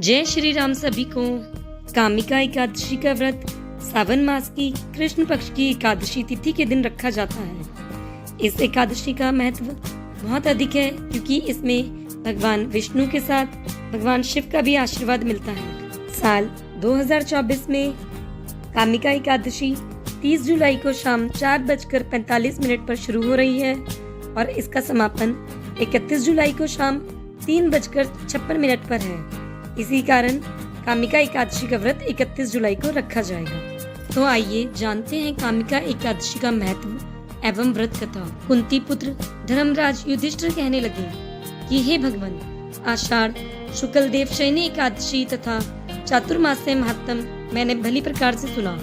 जय श्री राम सभी को। कामिका एकादशी का व्रत सावन मास की कृष्ण पक्ष की एकादशी तिथि के दिन रखा जाता है। इस एकादशी का महत्व बहुत अधिक है क्योंकि इसमें भगवान विष्णु के साथ भगवान शिव का भी आशीर्वाद मिलता है। साल 2024 में कामिका एकादशी 30 जुलाई को शाम 4:45 पर शुरू हो रही है और इसका समापन 31 जुलाई को शाम 3:56 पर है। इसी कारण कामिका एकादशी का व्रत 31 जुलाई को रखा जाएगा। तो आइए जानते हैं कामिका एकादशी का महत्व एवं व्रत कथा। कुंती पुत्र धर्मराज युधिष्ठिर कहने लगे कि हे भगवान, आषाढ़ शुक्ल देव शयनी एकादशी तथा चातुर्मास्य महात्म मैंने भली प्रकार से सुना।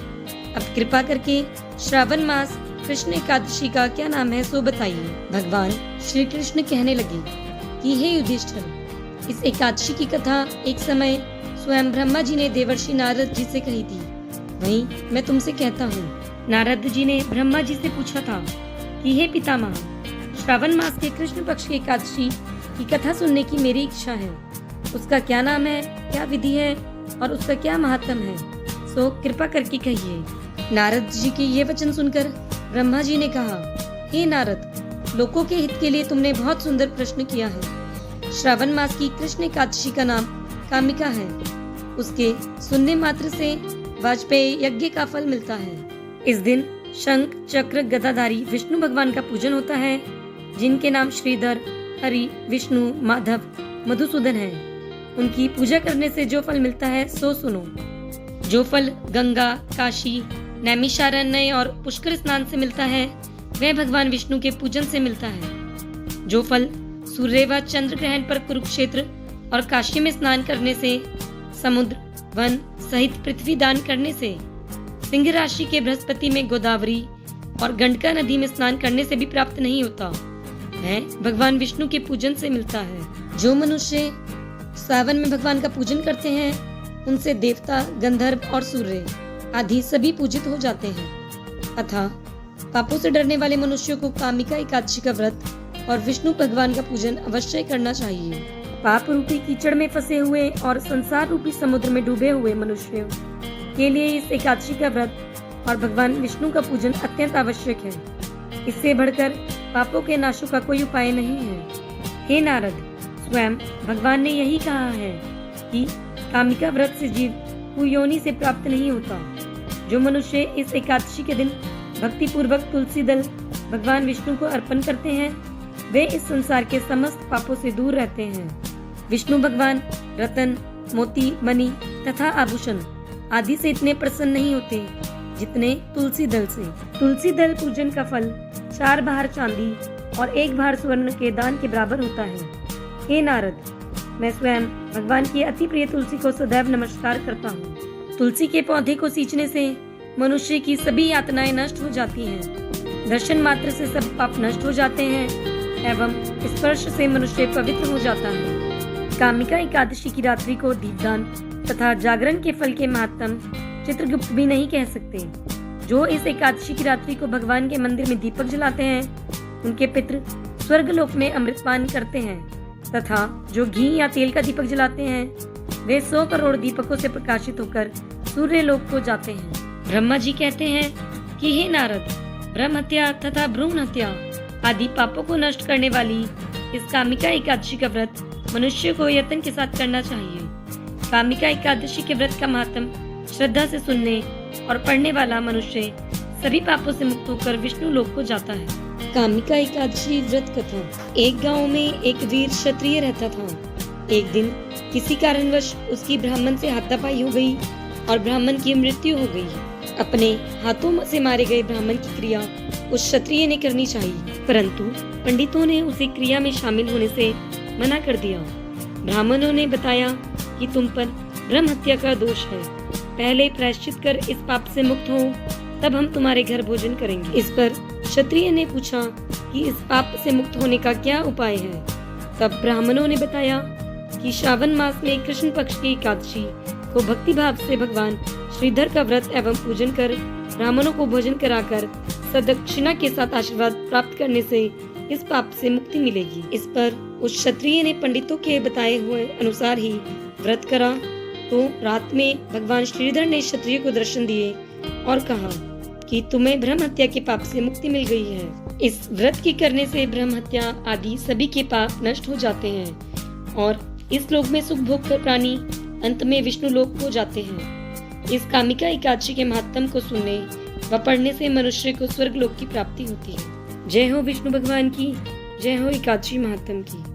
अब कृपा करके श्रावण मास कृष्ण एकादशी का क्या नाम है सो बताइए। भगवान श्री कृष्ण कहने लगे कि हे युधिष्ठिर, इस एकादशी की कथा एक समय स्वयं ब्रह्मा जी ने देवर्षि नारद जी से कही थी। वहीं मैं तुमसे कहता हूँ, नारद जी ने ब्रह्मा जी से पूछा था कि हे पितामह, श्रावण मास के कृष्ण पक्ष की एकादशी की कथा सुनने की मेरी इच्छा है। उसका क्या नाम है, क्या विधि है और उसका क्या महात्म है, सो कृपा करके कहिए। नारद जी के ये वचन सुनकर ब्रह्मा जी ने कहा, हे नारद, लोगों के हित के लिए तुमने बहुत सुंदर प्रश्न किया है। श्रावण मास की कृष्ण एकादशी का नाम कामिका है। उसके सुनने मात्र से वाजपेयी यज्ञ का फल मिलता है। इस दिन शंख चक्र गदाधारी विष्णु भगवान का पूजन होता है, जिनके नाम श्रीधर, हरि, विष्णु, माधव, मधुसूदन है। उनकी पूजा करने से जो फल मिलता है सो सुनो। जो फल गंगा, काशी, नैमिषारण्य और पुष्कर स्नान से मिलता है वह भगवान विष्णु के पूजन से मिलता है। जो फल सूर्य व चंद्र ग्रहण पर कुरुक्षेत्र और काशी में स्नान करने से, समुद्र, वन सहित पृथ्वी दान करने से, सिंह राशि के बृहस्पति में गोदावरी और गंडका नदी में स्नान करने से भी प्राप्त नहीं होता, वह भगवान विष्णु के पूजन से मिलता है। जो मनुष्य सावन में भगवान का पूजन करते हैं उनसे देवता, गंधर्व और सूर्य आदि सभी पूजित हो जाते हैं। अतः पापों से डरने वाले मनुष्यों को कामिका एकादशी का व्रत और विष्णु भगवान का पूजन अवश्य करना चाहिए। पाप रूपी कीचड़ में फंसे हुए और संसार रूपी समुद्र में डूबे हुए मनुष्यों के लिए इस एकादशी का व्रत और भगवान विष्णु का पूजन अत्यंत आवश्यक है। इससे बढ़कर पापों के नाशों का कोई उपाय नहीं है। हे नारद, स्वयं भगवान ने यही कहा है कि कामिका व्रत से जीव कुयोनि से प्राप्त नहीं होता। जो मनुष्य इस एकादशी के दिन भक्ति पूर्वक तुलसी दल भगवान विष्णु को अर्पण करते हैं वे इस संसार के समस्त पापों से दूर रहते हैं। विष्णु भगवान रतन, मोती, मणि तथा आभूषण आदि से इतने प्रसन्न नहीं होते जितने तुलसी दल से। तुलसी दल पूजन का फल 4 भार चांदी और 1 भार स्वर्ण के दान के बराबर होता है। हे नारद, मैं स्वयं भगवान की अति प्रिय तुलसी को सदैव नमस्कार करता हूँ। तुलसी के पौधे को सींचने से मनुष्य की सभी यातनाएं नष्ट हो जाती हैं। दर्शन मात्र से सब पाप नष्ट हो जाते हैं एवं स्पर्श से मनुष्य पवित्र हो जाता है। कामिका एकादशी की रात्रि को दीपदान तथा जागरण के फल के महात्म चित्रगुप्त भी नहीं कह सकते। जो इस एकादशी की रात्रि को भगवान के मंदिर में दीपक जलाते हैं उनके पितृ स्वर्गलोक में अमृतपान करते हैं तथा जो घी या तेल का दीपक जलाते हैं वे 100 करोड़ दीपकों से प्रकाशित होकर सूर्य लोक को जाते हैं। ब्रह्मा जी कहते हैं कि हे नारद, ब्रह्म हत्या तथा भ्रूण हत्या आदि पापों को नष्ट करने वाली इस कामिका एकादशी का व्रत मनुष्य को यत्न के साथ करना चाहिए। कामिका एकादशी के व्रत का महात्म श्रद्धा से सुनने और पढ़ने वाला मनुष्य सभी पापों से मुक्त होकर विष्णु लोक को जाता है। कामिका एकादशी व्रत कथा। एक गांव में एक वीर क्षत्रिय रहता था। एक दिन किसी कारणवश उसकी ब्राह्मण से हाथापाई हो गई और ब्राह्मण की मृत्यु हो गई। अपने हाथों से मारे गए ब्राह्मण की क्रिया उस क्षत्रिय ने करनी चाहिए, परंतु पंडितों ने उसे क्रिया में शामिल होने से मना कर दिया। ब्राह्मणों ने बताया कि तुम पर ब्रह्म हत्या का दोष है, पहले प्रायश्चित कर इस पाप से मुक्त हो, तब हम तुम्हारे घर भोजन करेंगे। इस पर क्षत्रिय ने पूछा कि इस पाप से मुक्त होने का क्या उपाय है। तब ब्राह्मणों ने बताया कि श्रावण मास में कृष्ण पक्ष की एकादशी को भक्ति भाव से भगवान श्रीधर का व्रत एवं पूजन कर ब्राह्मणों को भोजन कराकर सदक्षिणा के साथ आशीर्वाद प्राप्त करने से इस पाप से मुक्ति मिलेगी। इस पर उस क्षत्रिय ने पंडितों के बताए हुए अनुसार ही व्रत करा तो रात में भगवान श्रीधर ने क्षत्रिय को दर्शन दिए और कहा कि तुम्हें ब्रह्म हत्या के पाप से मुक्ति मिल गई है। इस व्रत के करने से ब्रह्म हत्या आदि सभी के पाप नष्ट हो जाते हैं और इस लोक में सुख भोग कर प्राणी अंत में विष्णु लोक को जाते हैं। इस कामिका एकादशी के महात्म को सुनने व पढ़ने से मनुष्य को स्वर्ग लोक की प्राप्ति होती है। जय हो विष्णु भगवान की, जय हो एकादशी महात्म की।